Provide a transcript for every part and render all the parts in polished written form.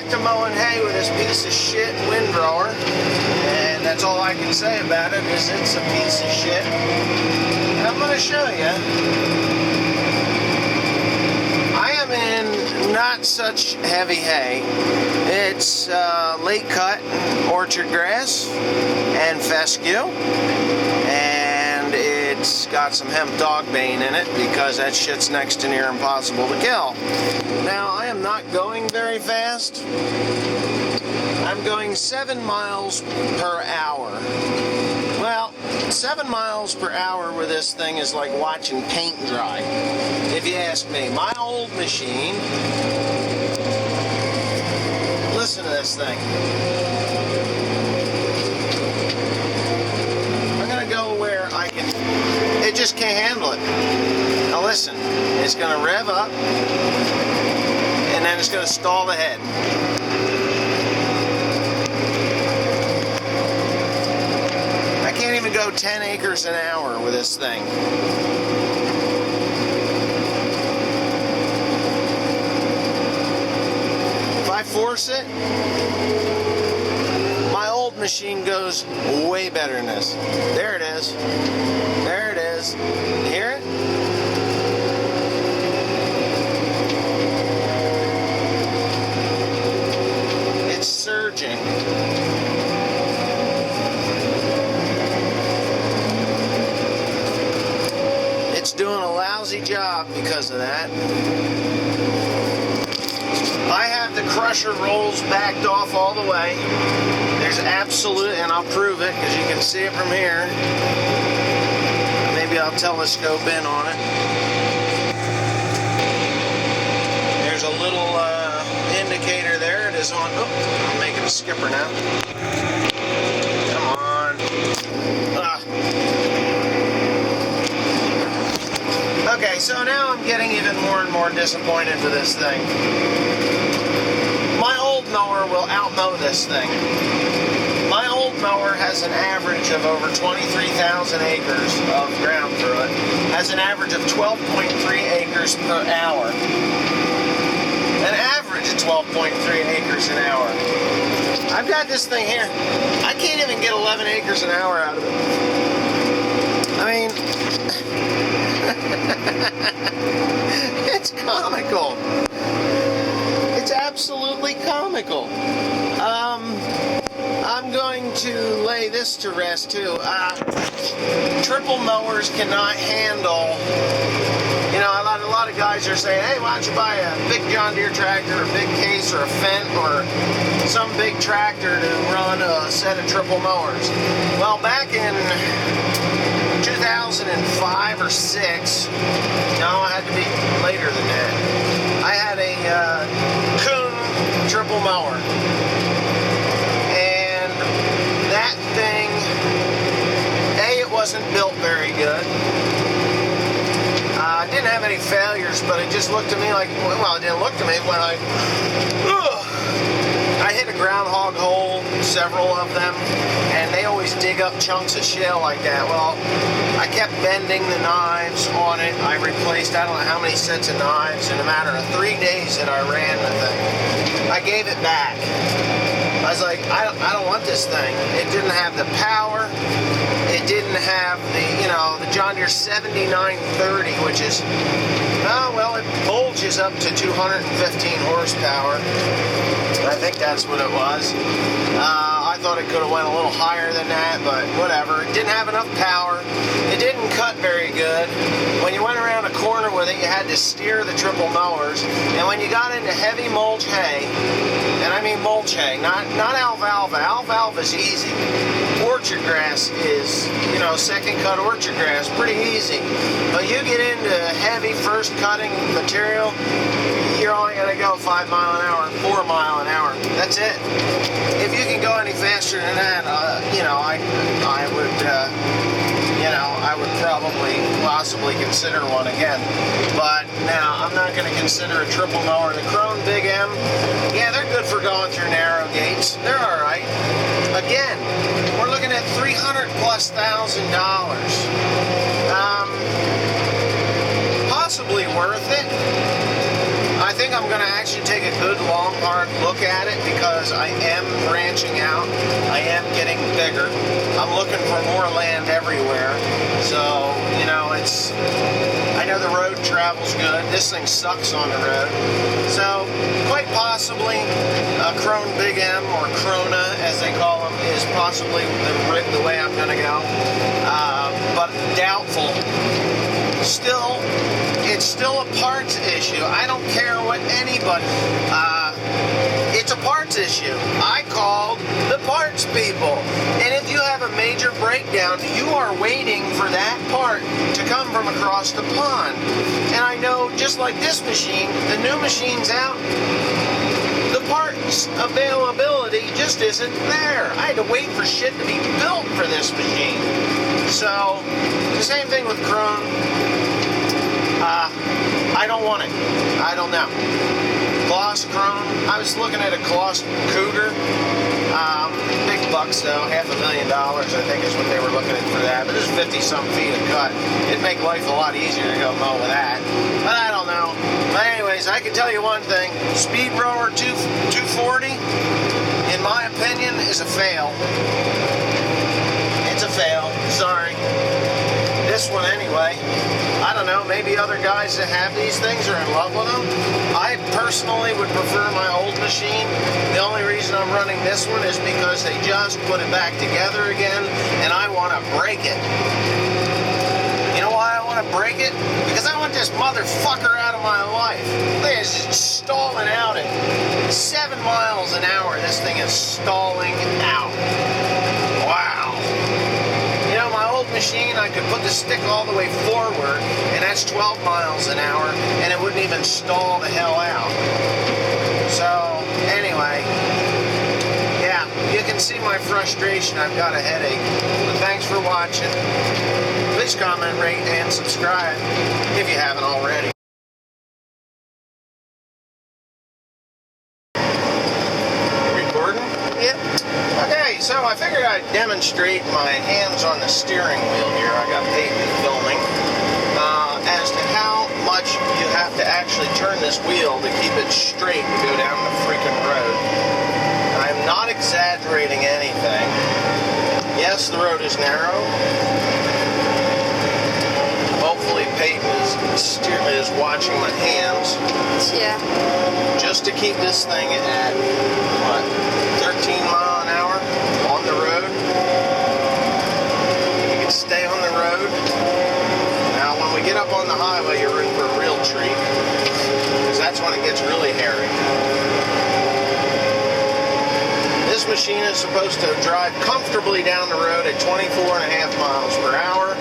back to mowing hay with this piece of shit windrower, and that's all I can say about it is it's a piece of shit. And I'm going to show you. I am in not such heavy hay. It's late cut orchard grass and fescue, and it's got some hemp dog bane in it because that shit's next to near impossible to kill. Now, I am not going very fast. I'm going 7 miles per hour. Well, 7 miles per hour with this thing is like watching paint dry, if you ask me. My old machine, listen to this thing. I'm going to go where I can, it just can't handle it. Now listen, it's going to rev up, and then it's going to stall the head. I can't even go 10 acres an hour with this thing. If I force it, my old machine goes way better than this. There it is. There it is. You hear it? It's surging. It's doing a lousy job because of that. I have the crusher rolls backed off all the way. There's absolute, and I'll prove it because you can see it from here. Maybe I'll telescope in on it. There's a little indicator there. It is on. Oh, I'm making a skipper now. Come on. Okay, so now I'm getting even more and more disappointed with this thing. My old mower will outmow this thing. My old mower has an average of over 23,000 acres of ground through it. Has an average of 12.3 acres per hour. An average of 12.3 acres an hour. I've got this thing here. I can't even get 11 acres an hour out of it. I mean, it's comical. It's absolutely comical. I'm going to lay this to rest too. Triple mowers cannot handle, you know, a lot of guys are saying, hey, why don't you buy a big John Deere tractor, a big case, or a Fendt, or some big tractor to run a set of triple mowers. Well, back in 2005 or 6, no, it had to be later than that, I had a Kuhn triple mower. And that thing, it wasn't built very good. It didn't have any failures, but it just looked to me like, well, it didn't look to me when I hit a groundhog hole, several of them, and they always dig up chunks of shale like that. Well, I kept bending the knives on it. I replaced, I don't know how many sets of knives in a matter of 3 days that I ran the thing. I gave it back. I was like, I don't want this thing. It didn't have the power. It didn't have the, you know, the John Deere 7930, which is, well, it bulges up to 215 horsepower. I think that's what it was. I thought it could have went a little higher than that, but whatever. It didn't have enough power. It didn't cut very good. When you went around a corner with it, you had to steer the triple mowers. And when you got into heavy mulch hay, and I mean mulch hay, not alfalfa. Alfalfa is easy. Orchard grass is, you know, second cut orchard grass, pretty easy. But you get into heavy first cutting material, you're only going to go 5 mile an hour, 4 mile an hour. That's it. If you can go any faster than that, you know, I would, you know, I would probably possibly consider one again. But now I'm not going to consider a triple mower. The Krone Big M, yeah, they're good for going through narrow gates. They're all right. Again, we're looking at $300,000+. Possibly worth it. I think I'm going to actually take a good long hard look at it because I am branching out. I am getting bigger. I'm looking for more land everywhere. So, you know, I know the road travels good. This thing sucks on the road. So, quite possibly, Krone Big M, or Krona as they call them, is possibly the way I'm going to go. But doubtful. Still, it's still a parts issue. I don't care what anybody, it's a parts issue. I called the parts people. And if you have a major breakdown, you are waiting for that part to come from across the pond. And I know, just like this machine, the new machine's out, the parts availability just isn't there. I had to wait for shit to be built for this machine. So, the same thing with Krone. I don't want it. I don't know. Gloss Krone. I was looking at a Gloss Cougar. Big bucks though, $500,000 I think is what they were looking at for that. But it's 50-some feet of cut. It'd make life a lot easier to go mow with that. But I don't know. But anyways, I can tell you one thing. Speedrower 240, in my opinion, is a fail. It's a fail. Sorry. This one anyway. I don't know, maybe other guys that have these things are in love with them. I personally would prefer my old machine. The only reason I'm running this one is because they just put it back together again, and I want to break it. You know why I want to break it? Because I want this motherfucker out of my life. This is stalling out at 7 miles an hour. This thing is stalling out. Wow. You know, my old machine, I could put the stick all the way forward, and that's 12 miles an hour, and it wouldn't even stall the hell out. So, anyway, yeah, you can see my frustration. I've got a headache. But thanks for watching. Please comment, rate, and subscribe if you haven't already. Recording? Yep. Okay, so I figured I'd demonstrate my hands on the steering wheel here. I got Peyton filming as to how much you have to actually turn this wheel to keep it straight to go down the freaking road. I'm not exaggerating anything. Yes, the road is narrow. Hopefully Peyton is watching my hands. Yeah. Just to keep this thing at, what, 13 miles an hour on the road. You can stay on the road. Now, when we get up on the highway, you're in for a real treat, because that's when it gets really hairy. This machine is supposed to drive comfortably down the road at 24.5 miles per hour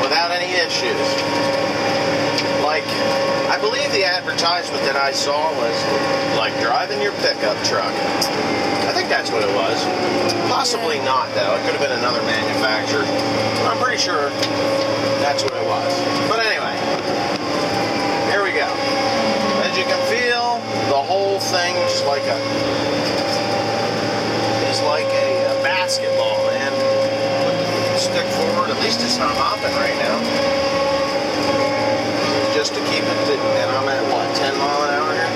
without any issues. Like, I believe the advertisement that I saw was like driving your pickup truck. I think that's what it was. Possibly not, though. It could have been another manufacturer. I'm pretty sure that's what it was. But anyway, here we go. As you can feel, the whole thing is like a basketball, man. Put the stick forward. At least it's not hopping right now. Just to keep it, and I'm at what, 10 mile an hour here?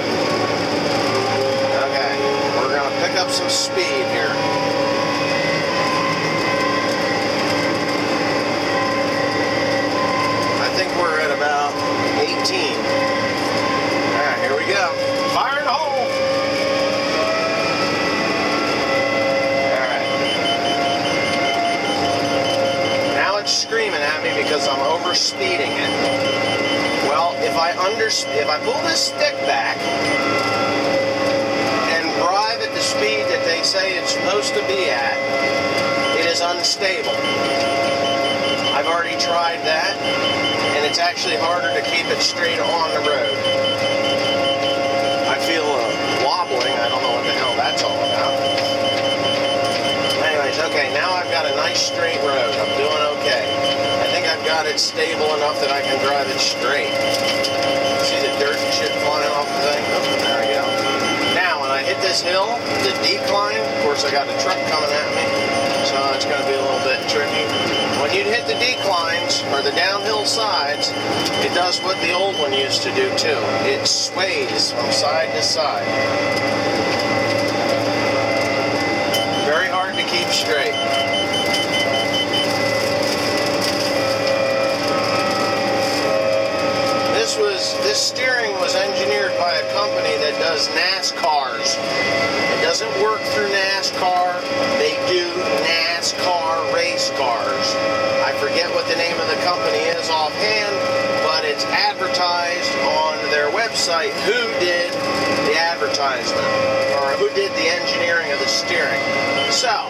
Okay, we're gonna pick up some speed here. I think we're at about 18. Alright, here we go. Fire in the hole! Alright. Now it's screaming at me because I'm over speeding it. Well, if I pull this stick back and drive at the speed that they say it's supposed to be at, it is unstable. I've already tried that, and it's actually harder to keep it straight on the road. I feel wobbling. I don't know what the hell that's all about. Anyways, okay, now I've got a nice straight road. I'm doing okay. I think I've got it stable enough that I can drive it straight. See the dirt and shit flying off the thing? Oh, there we go. Now, when I hit this this hill, the decline, of course I got a truck coming at me, so it's going to be a little bit tricky. When you hit the declines, or the downhill sides, it does what the old one used to do too. It sways from side to side. Very hard to keep straight. This steering was engineered by a company that does NASCARs. It doesn't work through NASCAR. They do NASCAR race cars. I forget what the name of the company is offhand, but it's advertised on their website who did the advertisement, or who did the engineering of the steering. So,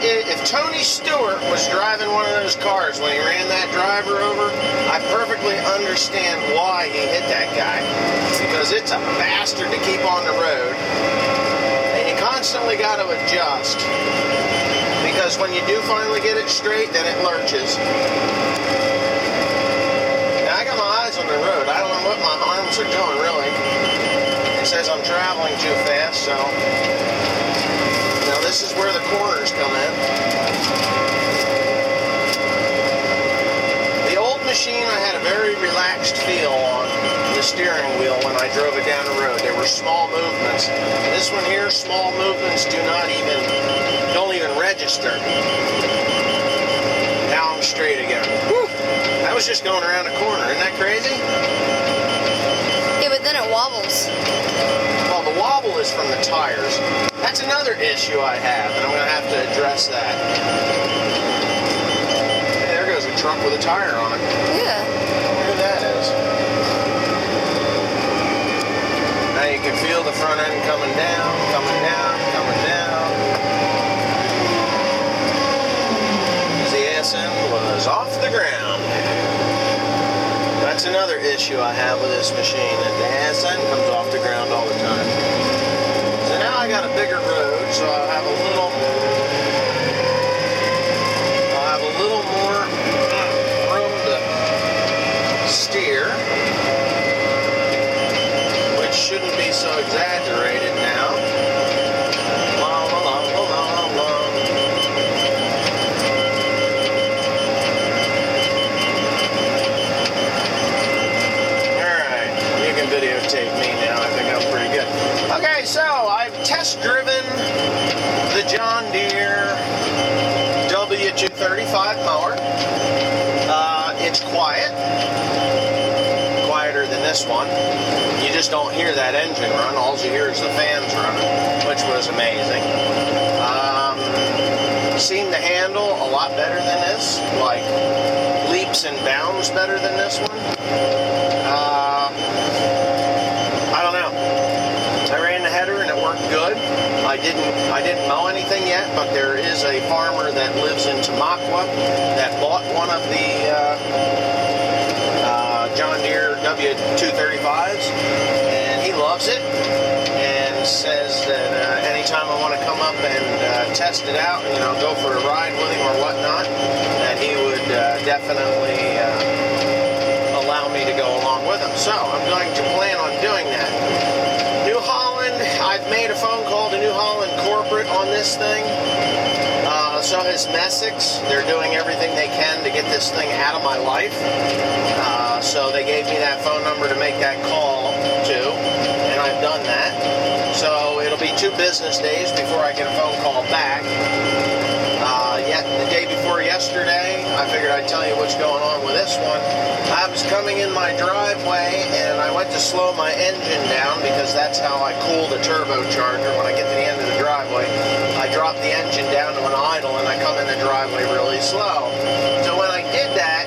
if Tony Stewart was driving one of those cars when he ran that driver over, I perfectly understand why he hit that guy. Because it's a bastard to keep on the road. And you constantly got to adjust. Because when you do finally get it straight, then it lurches. Now, I got my eyes on the road. I don't know what my arms are doing, really. It says I'm traveling too fast, so... Now this is where the corners come in. The old machine, I had a very relaxed feel on the steering wheel when I drove it down the road. There were small movements. This one here, small movements don't even register. Now I'm straight again. Whew! That was just going around a corner. Isn't that crazy? Yeah, but then it wobbles. Well, the wobble is from the tires. That's another issue I have, and I'm going to have to address that. Hey, there goes a truck with a tire on it. Yeah. I wonder who that is. Now you can feel the front end coming down, coming down, coming down. The ass end was off the ground. That's another issue I have with this machine, that the ass end comes off the ground all the time. So now I got a bigger road, so I'll have a little more room to steer, which shouldn't be so exaggerated now. La, la, la, la, la, la. Alright, you can videotape me now. I think I'm pretty good. Okay, so I've test driven the John Deere W235 mower. It's quiet, quieter than this one. You just don't hear that engine run. All you hear is the fans running, which was amazing. Seemed to handle a lot better than this, like leaps and bounds better than this one. I don't know. I ran the header and it worked good. I didn't mow anything yet, but there is a farmer that lives in Tamaqua that bought one of the John Deere W235s, and he loves it, and says that anytime I want to come up and test it out, and go for a ride with him or whatnot, that he would definitely allow me to go along with him. So I'm going to plan on doing that. New Holland, I've made a phone call to New Holland corporate on this thing. So has Messick's. They're doing everything they can to get this thing out of my life. So they gave me that phone number to make that call to, and I've done that. So it'll be 2 business days before I get a phone call back. Yet the day before yesterday, I figured I'd tell you what's going on with this one. I was coming in my driveway and I went to slow my engine down because that's how I cool the turbocharger. When I get to the end of the driveway, I drop the engine down to an idle and I come in the driveway really slow. So when I did that,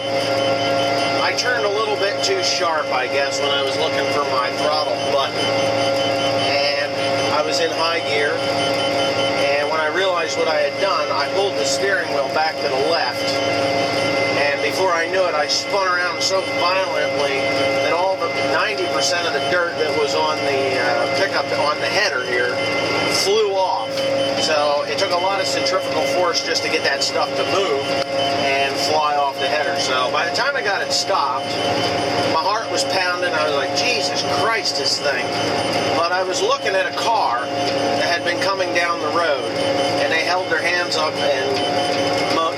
I turned a little bit too sharp, I guess, when I was looking for my throttle button. And I was in high gear. I realized what I had done. I pulled the steering wheel back to the left, and before I knew it, I spun around so violently that all the 90% of the dirt that was on the pickup, on the header here, flew off. So it took a lot of centrifugal force just to get that stuff to move and fly off the the header. So by the time I got it stopped, my heart was pounding. I was like, Jesus Christ, this thing. But I was looking at a car that had been coming down the road, and they held their hands up and,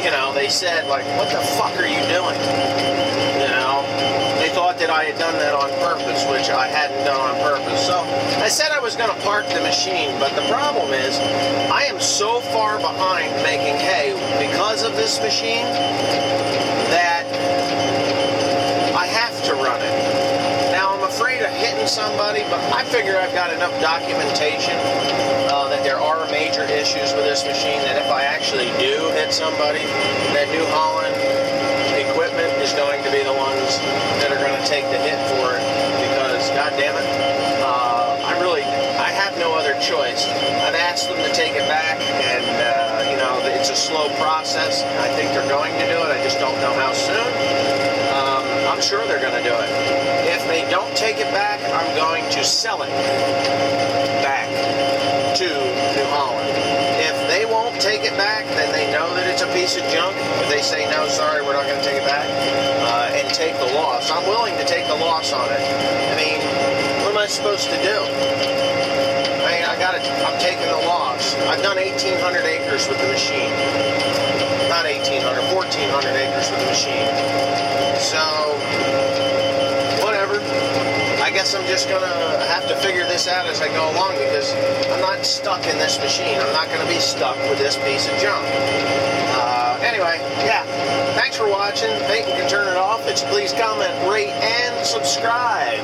you know, they said, like, what the fuck are you doing? You know, they thought that I had done that on purpose, which I hadn't done on purpose. So I said I was going to park the machine, but the problem is I am so far behind making hay because of this machine that I have to run it. Now, I'm afraid of hitting somebody, but I figure I've got enough documentation that there are major issues with this machine, that if I actually do hit somebody, that New Holland equipment is going to be the ones that are going to take the hit for it, because, God damn it, I have no other choice. I've asked them to take it back, and, you know, it's a slow process. I think they're going to do it. I just don't know how soon. I'm sure they're going to do it. If they don't take it back, I'm going to sell it back to New Holland. If they won't take it back, then they know that it's a piece of junk. If they say, no, sorry, we're not going to take it back, and take the loss, I'm willing to take the loss on it. I mean, what am I supposed to do? I mean, I'm taking the loss. I've done 1,800 acres with the machine. Not 1,800, 1,400 acres with the machine. So, whatever. I guess I'm just going to have to figure this out as I go along, because I'm not stuck in this machine. I'm not going to be stuck with this piece of junk. Anyway, yeah. Thanks for watching. Peyton can turn it off. Please comment, rate, and subscribe.